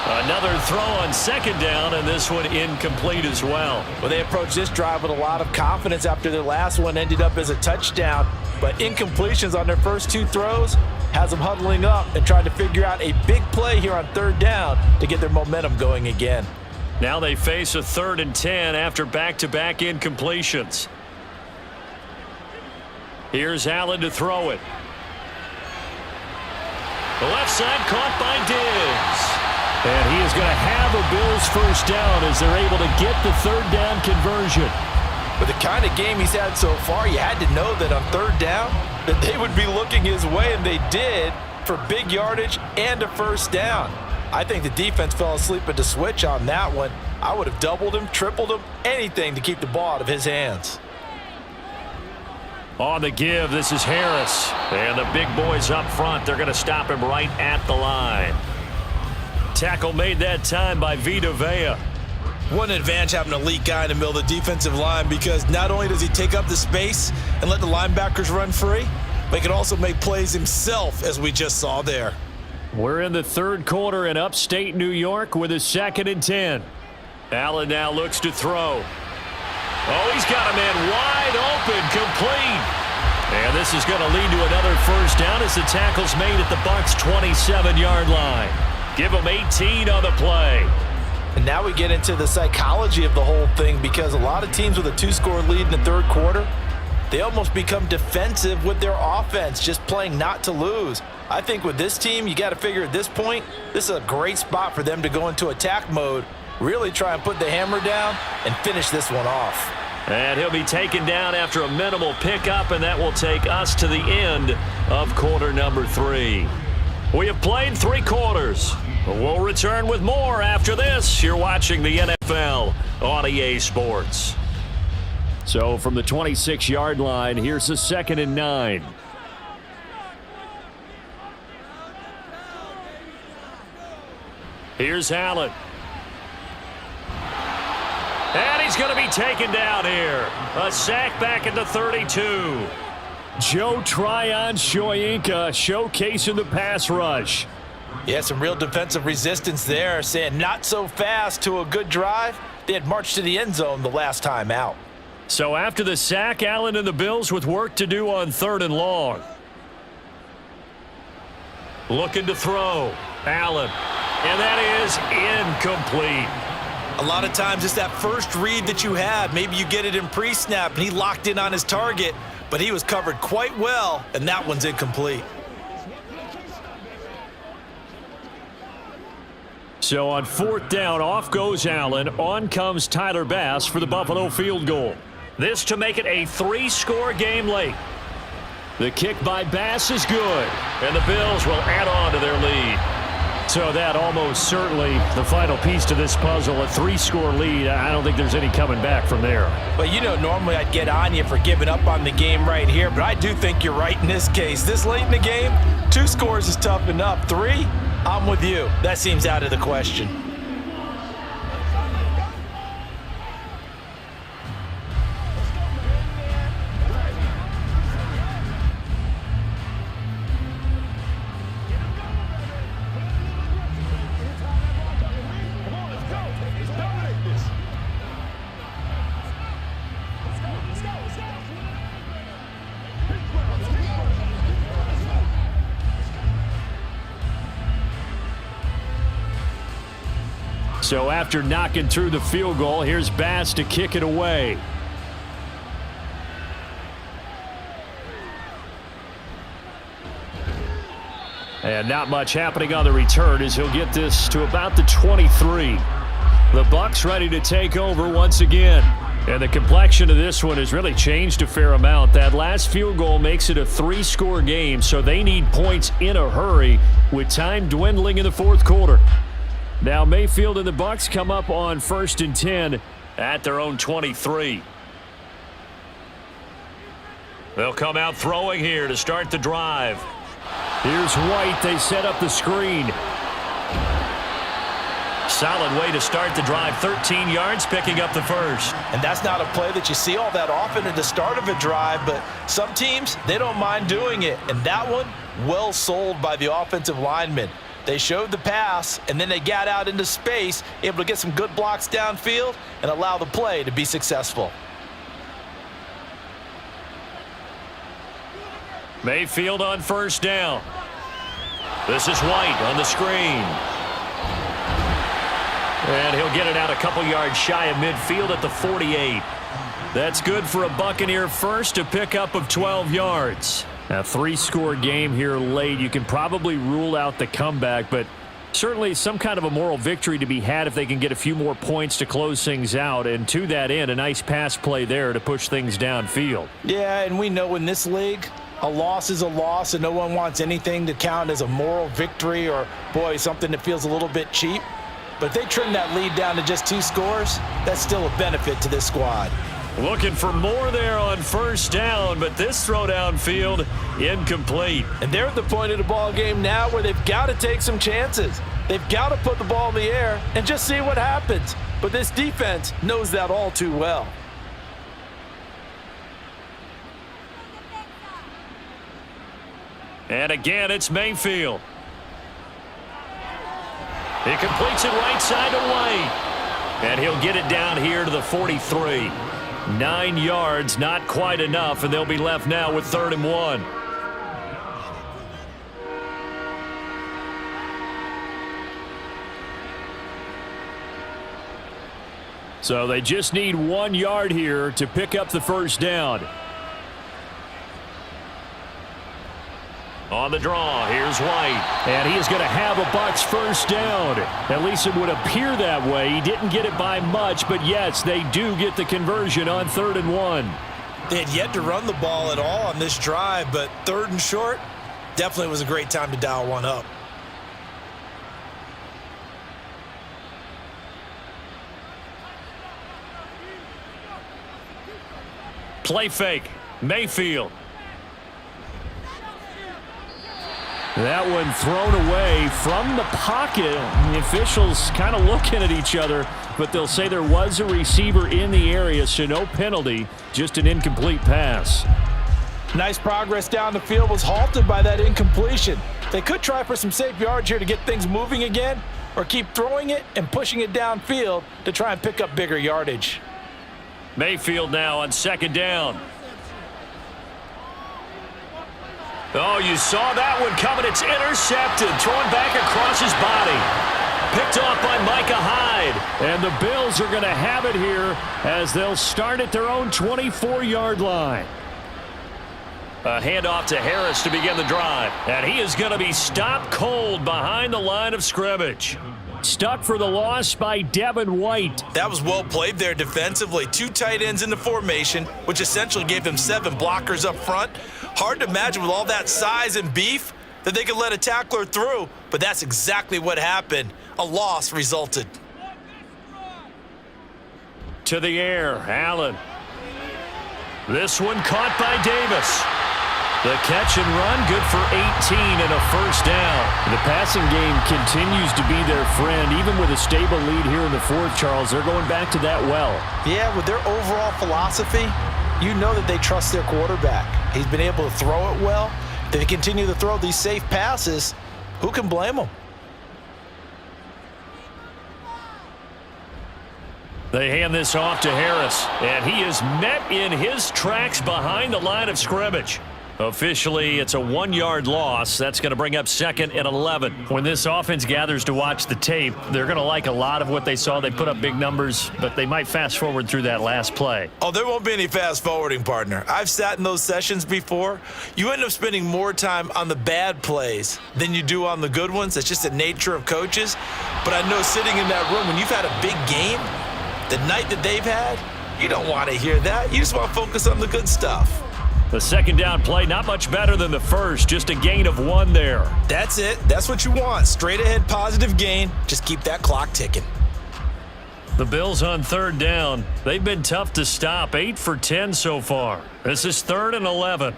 Another throw on 2nd down, and this one incomplete as well. Well, they approached this drive with a lot of confidence after their last one ended up as a touchdown, but incompletions on their first 2 throws has them huddling up and trying to figure out a big play here on 3rd down to get their momentum going again. Now they face a 3rd and 10 after back-to-back incompletions. Here's Allen to throw it. The left side caught by Diggs. And he is going to have a Bills first down as they're able to get the 3rd down conversion. With the kind of game he's had so far, you had to know that on 3rd down that they would be looking his way, and they did, for big yardage and a first down. I think the defense fell asleep at the switch on that one. I would have doubled him, tripled him, anything to keep the ball out of his hands. On the give, this is Harris. And the big boys up front, they're going to stop him right at the line. Tackle made that time by Vita Vea. What an advantage having an elite guy in the middle of the defensive line, because not only does he take up the space and let the linebackers run free, but he can also make plays himself, as we just saw there. We're in the 3rd quarter in upstate New York with a 2nd and 10. Allen now looks to throw. Oh, he's got a man wide open, complete. And this is going to lead to another first down as the tackle's made at the Bucs' 27-yard line. Give them 18 on the play. And now we get into the psychology of the whole thing, because a lot of teams with a 2-score lead in the 3rd quarter, they almost become defensive with their offense, just playing not to lose. I think with this team, you got to figure at this point, this is a great spot for them to go into attack mode, really try and put the hammer down and finish this one off. And he'll be taken down after a minimal pickup, and that will take us to the end of quarter number 3. We have played 3 quarters. We'll return with more after this. You're watching the NFL on EA Sports. So from the 26-yard line, here's the 2nd and 9. Here's Allen. And he's going to be taken down here. A sack back at the 32. Joe Tryon-Shoyinka showcasing the pass rush. Yeah, some real defensive resistance there, saying not so fast to a good drive. They had marched to the end zone the last time out. So after the sack, Allen and the Bills with work to do on 3rd and long. Looking to throw. Allen. And that is incomplete. A lot of times it's that first read that you have. Maybe you get it in pre-snap and he locked in on his target, but he was covered quite well, and that one's incomplete. So on 4th down, off goes Allen. On comes Tyler Bass for the Buffalo field goal. This to make it a 3-score game late. The kick by Bass is good, and the Bills will add on to their lead. So that almost certainly the final piece to this puzzle, a 3-score lead. I don't think there's any coming back from there. But you know, normally I'd get on you for giving up on the game right here, but I do think you're right in this case. This late in the game, 2 scores is tough enough. 3, I'm with you. That seems out of the question. So after knocking through the field goal, here's Bass to kick it away. And not much happening on the return as he'll get this to about the 23. The Bucs ready to take over once again. And the complexion of this one has really changed a fair amount. That last field goal makes it a 3-score game, so they need points in a hurry with time dwindling in the fourth quarter. Now Mayfield and the Bucs come up on 1st and 10 at their own 23. They'll come out throwing here to start the drive. Here's White. They set up the screen. Solid way to start the drive. 13 yards, picking up the first. And that's not a play that you see all that often at the start of a drive, but some teams, they don't mind doing it. And that one, well sold by the offensive linemen. They showed the pass, and then they got out into space, able to get some good blocks downfield and allow the play to be successful. Mayfield on 1st down. This is White on the screen. And he'll get it out a couple yards shy of midfield at the 48. That's good for a Buccaneer first, a pickup of 12 yards. A 3-score game here late. You can probably rule out the comeback, but certainly some kind of a moral victory to be had if they can get a few more points to close things out. And to that end, a nice pass play there to push things downfield. Yeah, and we know in this league, a loss is a loss, and no one wants anything to count as a moral victory or, boy, something that feels a little bit cheap. But if they trim that lead down to just 2 scores, that's still a benefit to this squad. Looking for more there on 1st down, but this throw downfield incomplete. And they're at the point of the ball game now where they've got to take some chances. They've got to put the ball in the air and just see what happens. But this defense knows that all too well. And again, it's Mayfield. He completes it right side to White. And he'll get it down here to the 43. 9 yards, not quite enough, and they'll be left now with 3rd and 1. So they just need 1 yard here to pick up the 1st down. On the draw, here's White. And he is going to have a Bucs 1st down. At least it would appear that way. He didn't get it by much, but yes, they do get the conversion on 3rd and 1. They had yet to run the ball at all on this drive, but 3rd and short definitely was a great time to dial one up. Play fake. Mayfield. That one thrown away from the pocket. The officials kind of looking at each other, but they'll say there was a receiver in the area, so no penalty, just an incomplete pass. Nice progress down the field was halted by that incompletion. They could try for some safe yards here to get things moving again, or keep throwing it and pushing it downfield to try and pick up bigger yardage. Mayfield now on 2nd down. Oh, you saw that one coming. It's intercepted. Thrown back across his body. Picked off by Micah Hyde. And the Bills are going to have it here as they'll start at their own 24-yard line. A handoff to Harris to begin the drive. And he is going to be stopped cold behind the line of scrimmage. Stuck for the loss by Devin White. That was well played there defensively. 2 tight ends in the formation, which essentially gave them 7 blockers up front. Hard to imagine with all that size and beef that they could let a tackler through, but that's exactly what happened. A loss resulted. To the air, Allen. This one caught by Davis. The catch and run, good for 18 and a 1st down. The passing game continues to be their friend. Even with a stable lead here in the 4th, Charles, they're going back to that well. Yeah, with their overall philosophy, you know that they trust their quarterback. He's been able to throw it well. If they continue to throw these safe passes, who can blame them? They hand this off to Harris, and he is met in his tracks behind the line of scrimmage. Officially, it's a 1-yard loss. That's going to bring up 2nd and 11. When this offense gathers to watch the tape, they're going to like a lot of what they saw. They put up big numbers, but they might fast forward through that last play. Oh, there won't be any fast forwarding, partner. I've sat in those sessions before. You end up spending more time on the bad plays than you do on the good ones. That's just the nature of coaches. But I know sitting in that room, when you've had a big game, the night that they've had, you don't want to hear that. You just want to focus on the good stuff. The 2nd down play, not much better than the first, just a gain of 1 there. That's it. That's what you want. Straight ahead positive gain. Just keep that clock ticking. The Bills on 3rd down. They've been tough to stop, 8 for 10 so far. This is 3rd and 11.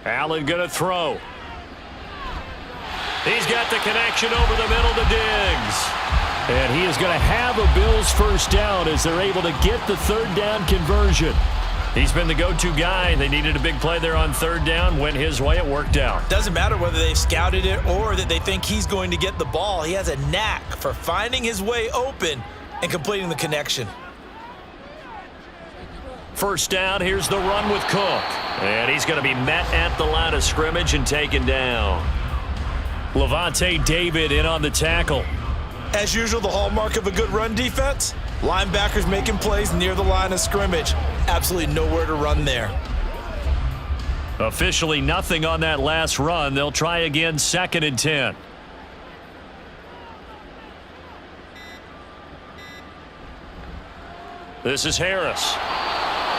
Allen going to throw. He's got the connection over the middle to Diggs. And he is going to have a Bills first down as they're able to get the 3rd down conversion. He's been the go-to guy. They needed a big play there on 3rd down. Went his way. It worked out. Doesn't matter whether they've scouted it or that they think he's going to get the ball. He has a knack for finding his way open and completing the connection. First down. Here's the run with Cook. And he's going to be met at the line of scrimmage and taken down. Levante David in on the tackle. As usual, the hallmark of a good run defense, linebackers making plays near the line of scrimmage. Absolutely nowhere to run there. Officially nothing on that last run. They'll try again, 2nd and 10. This is Harris.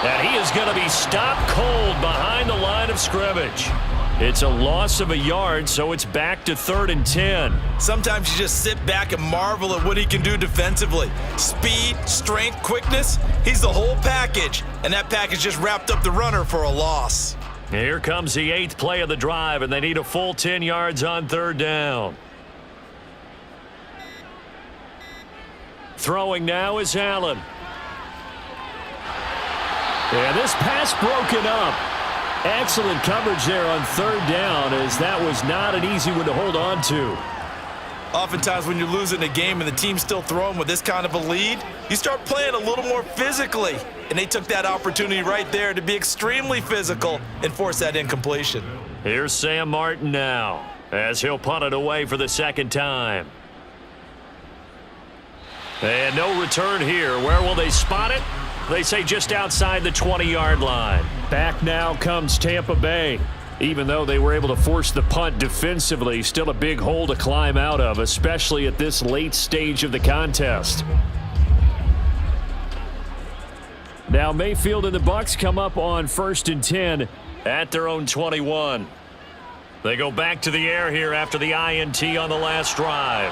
And he is going to be stopped cold behind the line of scrimmage. It's a loss of a yard, so it's back to 3rd and 10. Sometimes you just sit back and marvel at what he can do defensively. Speed, strength, quickness, he's the whole package. And that package just wrapped up the runner for a loss. Here comes the 8th play of the drive, and they need a full 10 yards on 3rd down. Throwing now is Allen. And this pass broken up. Excellent coverage there on 3rd down, as that was not an easy one to hold on to. Oftentimes when you're losing a game and the team's still throwing with this kind of a lead, you start playing a little more physically. And they took that opportunity right there to be extremely physical and force that incompletion. Here's Sam Martin now, as he'll punt it away for the 2nd time. And no return here. Where will they spot it? They say just outside the 20-yard line. Back now comes Tampa Bay. Even though they were able to force the punt defensively, still a big hole to climb out of, especially at this late stage of the contest. Now Mayfield and the Bucs come up on 1st and 10 at their own 21. They go back to the air here after the INT on the last drive.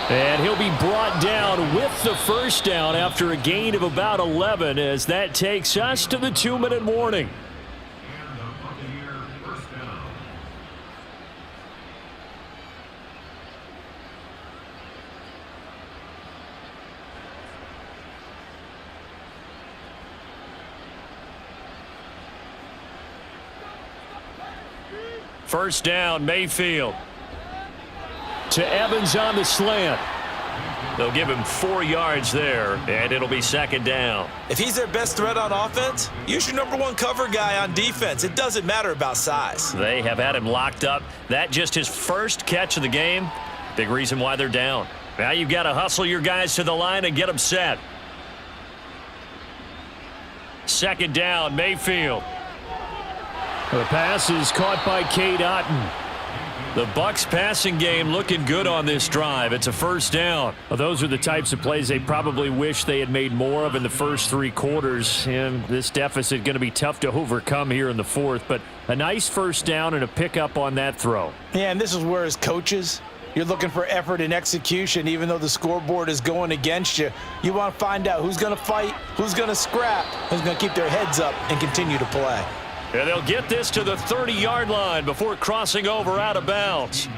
And he'll be brought down with the first down after a gain of about 11, as that takes us to the 2-minute warning. First down, Mayfield. To Evans on the slant. They'll give him 4 yards there, and it'll be 2nd down. If he's their best threat on offense, use your #1 cover guy on defense. It doesn't matter about size. They have had him locked up. That just his first catch of the game. Big reason why they're down. Now you've got to hustle your guys to the line and get them set. 2nd down, Mayfield. The pass is caught by Cade Otton. The Bucs passing game looking good on this drive. It's a first down. Well, those are the types of plays they probably wish they had made more of in the first 3 quarters. And this deficit going to be tough to overcome here in the 4th. But a nice first down and a pickup on that throw. Yeah, and this is where as coaches, you're looking for effort and execution. Even though the scoreboard is going against you, you want to find out who's going to fight, who's going to scrap, who's going to keep their heads up and continue to play. And they'll get this to the 30-yard line before crossing over out of bounds.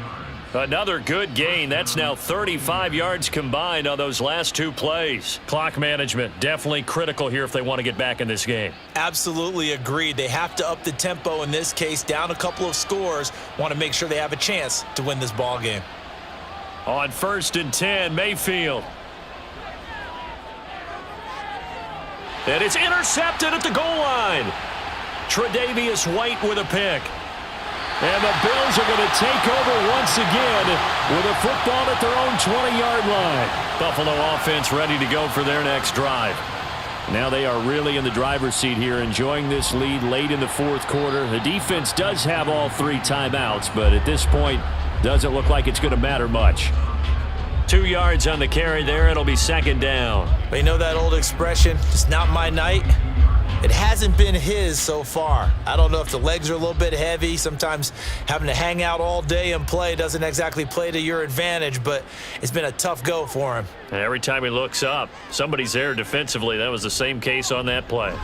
Another good gain. That's now 35 yards combined on those last 2 plays. Clock management definitely critical here if they want to get back in this game. Absolutely agreed. They have to up the tempo in this case, down a couple of scores. Want to make sure they have a chance to win this ball game. On 1st and 10, Mayfield. And it's intercepted at the goal line. Tre'Davious White with a pick. And the Bills are going to take over once again with a football at their own 20-yard line. Buffalo offense ready to go for their next drive. Now they are really in the driver's seat here, enjoying this lead late in the fourth quarter. The defense does have all 3 timeouts, but at this point, doesn't look like it's going to matter much. 2 yards on the carry there. It'll be second down. But you know that old expression, it's not my night? It hasn't been his so far. I don't know if the legs are a little bit heavy. Sometimes having to hang out all day and play doesn't exactly play to your advantage, but it's been a tough go for him. And every time he looks up, somebody's there defensively. That was the same case on that play.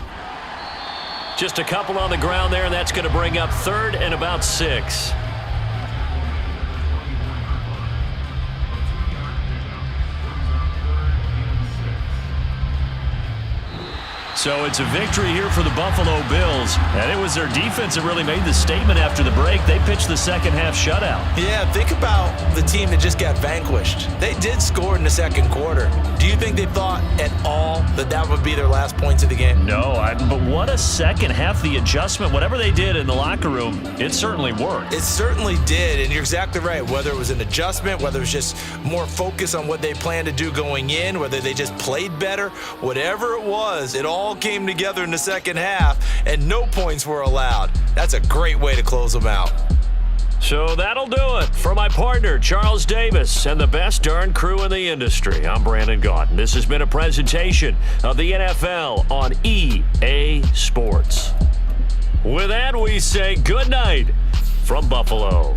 Just a couple on the ground there, and that's going to bring up 3rd and about 6. So it's a victory here for the Buffalo Bills. And it was their defense that really made the statement after the break. They pitched the second half shutout. Yeah, think about the team that just got vanquished. They did score in the second quarter. Do you think they thought at all that that would be their last points of the game? No, but what a second half. The adjustment, whatever they did in the locker room, it certainly worked. It certainly did, and you're exactly right. Whether it was an adjustment, whether it was just more focus on what they planned to do going in, whether they just played better, whatever it was, it all came together in the second half, and no points were allowed. That's a great way to close them out. So that'll do it. For my partner, Charles Davis, and the best darn crew in the industry, I'm Brandon Gaudin. This has been a presentation of the NFL on EA Sports. With that, we say good night from Buffalo.